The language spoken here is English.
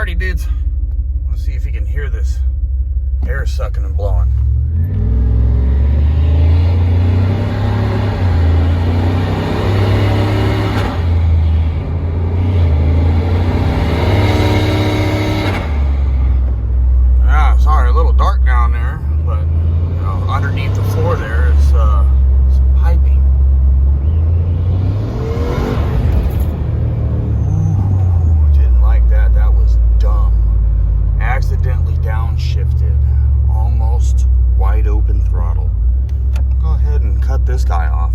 Alrighty, dudes. Let's see if you can hear this air sucking and blowing. Yeah, sorry, a little dark down there, but you know, underneath the floor there is some piping. Ooh, didn't like that. That was dumb. Accidentally downshifted. Almost wide open throttle. Go ahead and cut this guy off.